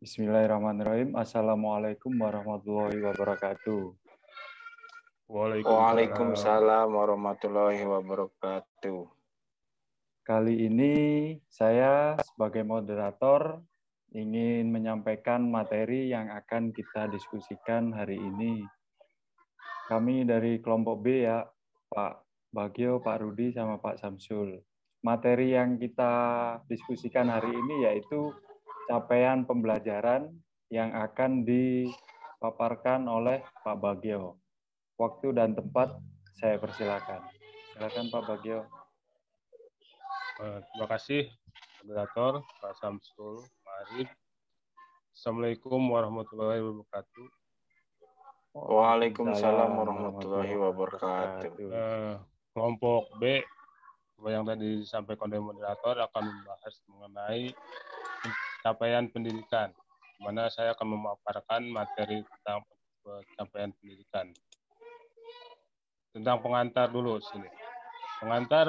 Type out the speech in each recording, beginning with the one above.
Bismillahirrahmanirrahim. Assalamualaikum warahmatullahi wabarakatuh. Waalaikumsalam warahmatullahi wabarakatuh. Kali ini saya sebagai moderator ingin menyampaikan materi yang akan kita diskusikan hari ini. Kami dari kelompok B ya, Pak Bagio, Pak Rudi, sama Pak Samsul. Materi yang kita diskusikan hari ini yaitu capaian pembelajaran yang akan dipaparkan oleh Pak Bagio. Waktu dan tempat saya persilakan. Silakan Pak Bagio. Terima kasih, moderator Pak Samsul, Pak Arif. Assalamualaikum warahmatullahi wabarakatuh. Waalaikumsalam warahmatullahi wabarakatuh. Kelompok B yang tadi disampaikan oleh moderator akan membahas mengenai capaian pendidikan, di mana saya akan memaparkan materi tentang capaian pendidikan. Tentang pengantar dulu sini. Pengantar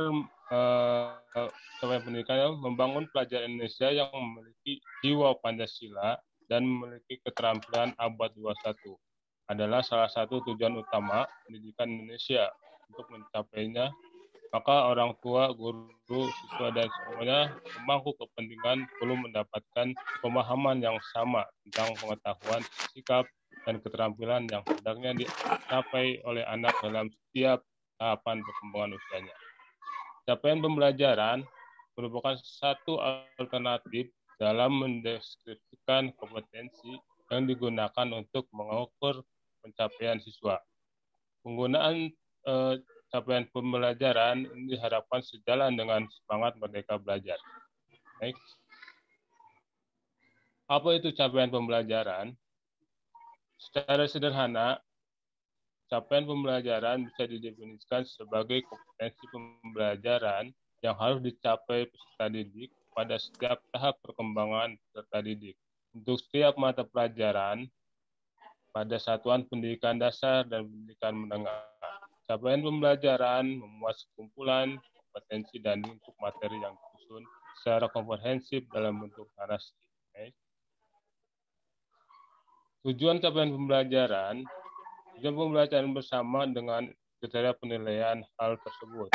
capaian pendidikan membangun pelajar Indonesia yang memiliki jiwa Pancasila dan memiliki keterampilan abad 21 adalah salah satu tujuan utama pendidikan Indonesia. Untuk mencapainya, maka orang tua, guru, siswa, dan semuanya pemangku kepentingan perlu mendapatkan pemahaman yang sama tentang pengetahuan, sikap, dan keterampilan yang hendaknya dicapai oleh anak dalam setiap tahapan perkembangan usianya. Capaian pembelajaran merupakan satu alternatif dalam mendeskripsikan kompetensi yang digunakan untuk mengukur pencapaian siswa. Penggunaan capaian pembelajaran ini diharapkan sejalan dengan semangat Merdeka Belajar. Baik. Apa itu capaian pembelajaran? Secara sederhana, capaian pembelajaran bisa didefinisikan sebagai kompetensi pembelajaran yang harus dicapai peserta didik pada setiap tahap perkembangan peserta didik. Untuk setiap mata pelajaran pada satuan pendidikan dasar dan pendidikan menengah. Capaian pembelajaran memuat sekumpulan kompetensi dan lingkup materi yang disusun secara komprehensif dalam bentuk narasi. Tujuan capaian pembelajaran bersama dengan kriteria penilaian hal tersebut.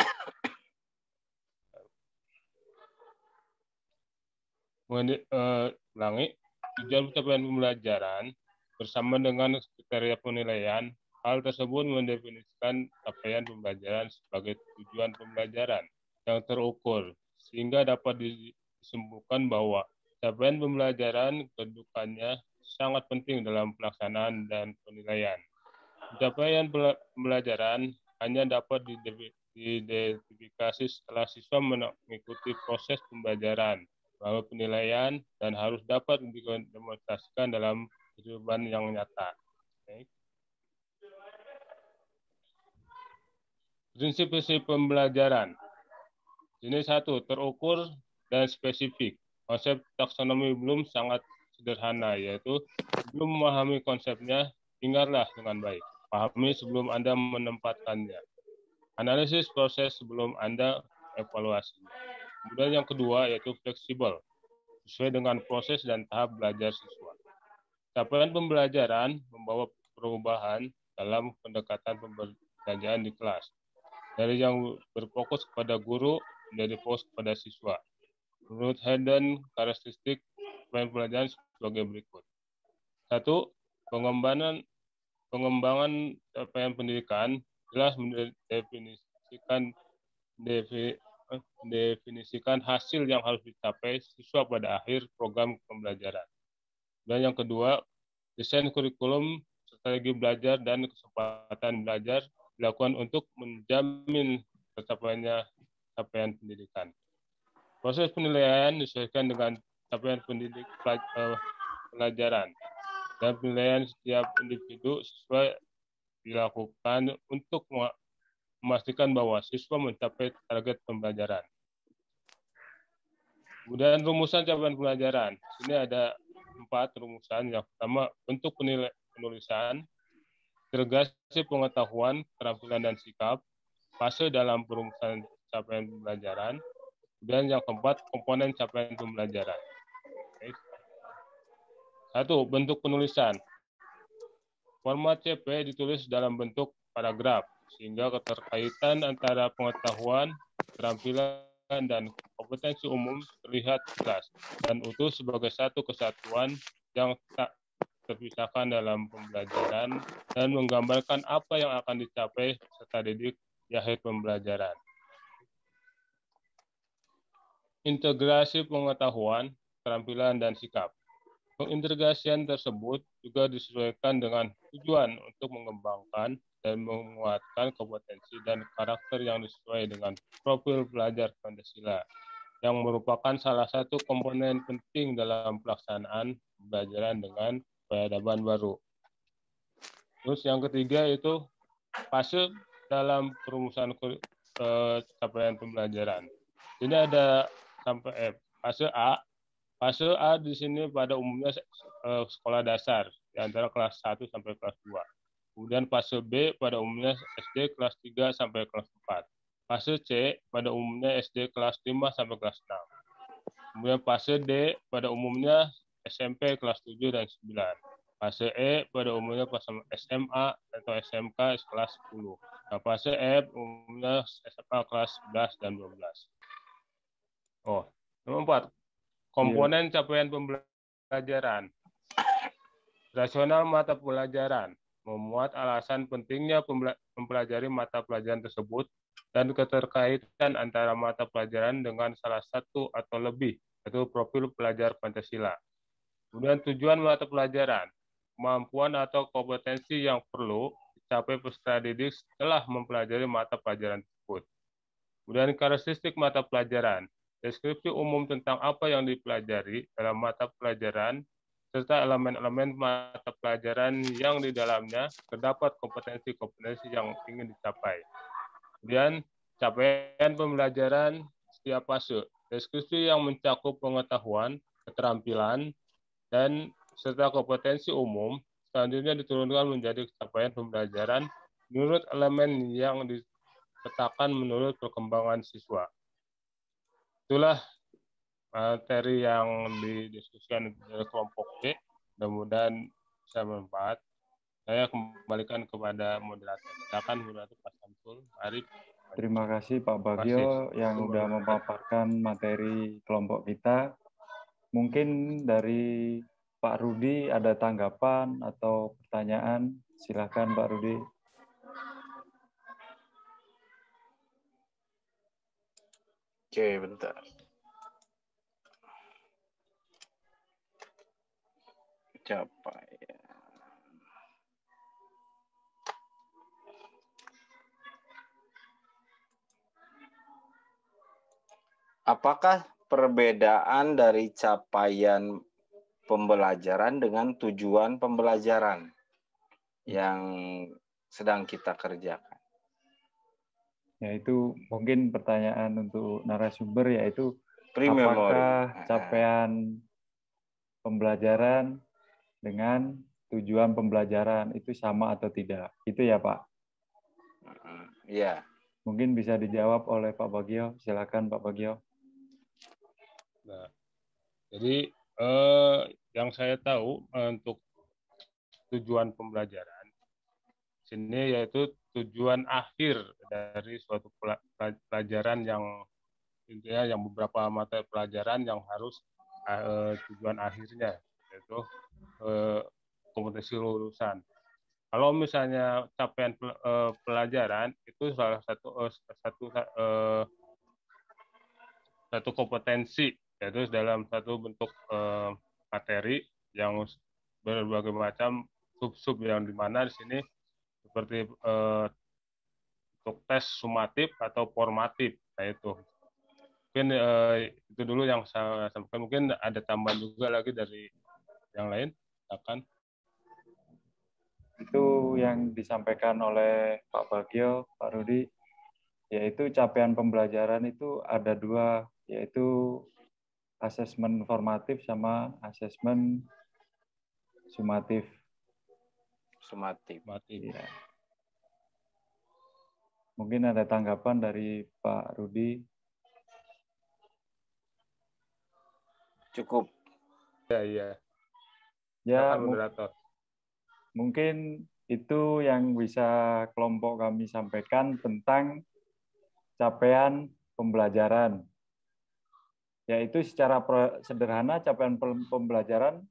Tujuan capaian pembelajaran bersama dengan kriteria penilaian hal tersebut mendefinisikan capaian pembelajaran sebagai tujuan pembelajaran yang terukur, sehingga dapat disimpulkan bahwa capaian pembelajaran kedudukannya sangat penting dalam pelaksanaan dan penilaian. Capaian pembelajaran hanya dapat diidentifikasi setelah siswa mengikuti proses pembelajaran, melalui penilaian, dan harus dapat didemonstrasikan dalam kehidupan yang nyata. Prinsip-prinsip pembelajaran. Jenis 1, terukur dan spesifik. Konsep taksonomi Bloom sangat sederhana, yaitu sebelum memahami konsepnya, ingatlah dengan baik. Pahami sebelum Anda menempatkannya. Analisis proses sebelum Anda evaluasi. Kemudian yang kedua yaitu fleksibel, sesuai dengan proses dan tahap belajar siswa. Capaian pembelajaran membawa perubahan dalam pendekatan pembelajaran di kelas. Dari yang berfokus kepada guru menjadi fokus kepada siswa. Menurut Hayden, karakteristik capaian pembelajaran sebagai berikut. 1. Pengembangan capaian pendidikan jelas mendefinisikan hasil yang harus dicapai siswa pada akhir program pembelajaran. Dan yang kedua, desain kurikulum, strategi belajar, dan kesempatan belajar dilakukan untuk menjamin tercapainya capaian pendidikan. Proses penilaian disesuaikan dengan capaian pelajaran. Dan penilaian setiap individu siswa dilakukan untuk memastikan bahwa siswa mencapai target pembelajaran. Kemudian rumusan capaian pembelajaran. Sini ada 4 rumusan. Yang pertama, bentuk penulisan, integrasi pengetahuan, keterampilan, dan sikap, fase dalam perumusan capaian pembelajaran, dan yang keempat, komponen capaian pembelajaran. 1. Bentuk penulisan. Format CP ditulis dalam bentuk paragraf, sehingga keterkaitan antara pengetahuan, keterampilan, dan kompetensi umum terlihat jelas dan utuh sebagai satu kesatuan yang tak terpisahkan dalam pembelajaran dan menggambarkan apa yang akan dicapai peserta didik di akhir pembelajaran. Integrasi pengetahuan, keterampilan, dan sikap. Pengintegrasian tersebut juga disesuaikan dengan tujuan untuk mengembangkan dan menguatkan kompetensi dan karakter yang sesuai dengan profil pelajar Pancasila, yang merupakan salah satu komponen penting dalam pelaksanaan pembelajaran dengan peradaban baru. Terus yang ketiga itu fase dalam perumusan capaian pembelajaran. Ini ada sampai fase A. Fase A di sini pada umumnya sekolah dasar, di antara kelas 1 sampai kelas 2. Kemudian fase B pada umumnya SD kelas 3 sampai kelas 4. Fase C pada umumnya SD kelas 5 sampai kelas 6. Kemudian fase D pada umumnya SMP kelas 7 dan 9. Fase E pada umumnya SMA atau SMK kelas 10. Nah, fase F umumnya SMA kelas 11 dan 12. Nomor 4. Komponen capaian pembelajaran. Rasional mata pelajaran. Memuat alasan pentingnya mempelajari mata pelajaran tersebut dan keterkaitan antara mata pelajaran dengan salah satu atau lebih, yaitu profil pelajar Pancasila. Kemudian tujuan mata pelajaran. Kemampuan atau kompetensi yang perlu dicapai peserta didik setelah mempelajari mata pelajaran tersebut. Kemudian karakteristik mata pelajaran. Deskripsi umum tentang apa yang dipelajari dalam mata pelajaran, serta elemen-elemen mata pelajaran yang di dalamnya terdapat kompetensi-kompetensi yang ingin dicapai. Kemudian, capaian pembelajaran setiap fase. Deskripsi yang mencakup pengetahuan, keterampilan, dan serta kompetensi umum, selanjutnya diturunkan menjadi capaian pembelajaran menurut elemen yang dipetakan menurut perkembangan siswa. Itulah materi yang didiskusikan dari kelompok B. Mudah-mudahan bisa bermanfaat. Saya kembalikan kepada moderator. Silakan moderator Pak Samsul. Mari. Terima kasih Pak Bagio yang sudah memaparkan materi kelompok kita. Mungkin dari Pak Rudi ada tanggapan atau pertanyaan. Silakan Pak Rudi. Oke, bentar. Capaian. Apakah perbedaan dari capaian pembelajaran dengan tujuan pembelajaran yang sedang kita kerjakan? Yaitu mungkin pertanyaan untuk narasumber, yaitu Pre-memori. apakah capaian pembelajaran dengan tujuan pembelajaran itu sama atau tidak? Itu ya Pak? Iya. Mungkin bisa dijawab oleh Pak Bagio. Silakan Pak Bagio. Nah, jadi yang saya tahu untuk tujuan pembelajaran sini yaitu tujuan akhir dari suatu pelajaran yang intinya yang beberapa mata pelajaran yang harus tujuan akhirnya yaitu kompetensi lulusan. Kalau misalnya capaian pelajaran itu salah satu kompetensi, yaitu dalam satu bentuk materi yang berbagai macam sub-sub yang dimana di sini seperti untuk tes sumatif atau formatif. Nah itu mungkin itu dulu yang saya sampaikan. Mungkin ada tambahan juga lagi dari yang lain, akan itu yang disampaikan oleh Pak Bagio, Pak Rudi, yaitu capaian pembelajaran itu ada dua, yaitu asesmen formatif sama asesmen sumatif. Ya. Mungkin ada tanggapan dari Pak Rudi. Cukup. Ya. Ya, Silakan moderator. mungkin itu yang bisa kelompok kami sampaikan tentang capaian pembelajaran. Yaitu secara sederhana capaian pembelajaran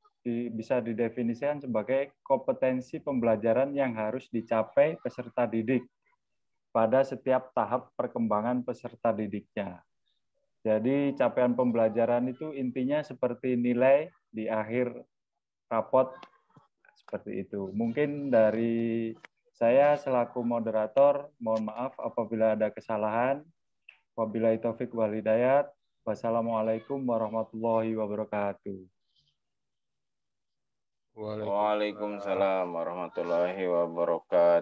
bisa didefinisikan sebagai kompetensi pembelajaran yang harus dicapai peserta didik pada setiap tahap perkembangan peserta didiknya. Jadi capaian pembelajaran itu intinya seperti nilai di akhir rapot, seperti itu. Mungkin dari saya selaku moderator, mohon maaf apabila ada kesalahan. Wabillahi taufik wal hidayat. Wassalamualaikum warahmatullahi wabarakatuh. Waalaikumsalam warahmatullahi wabarakatuh.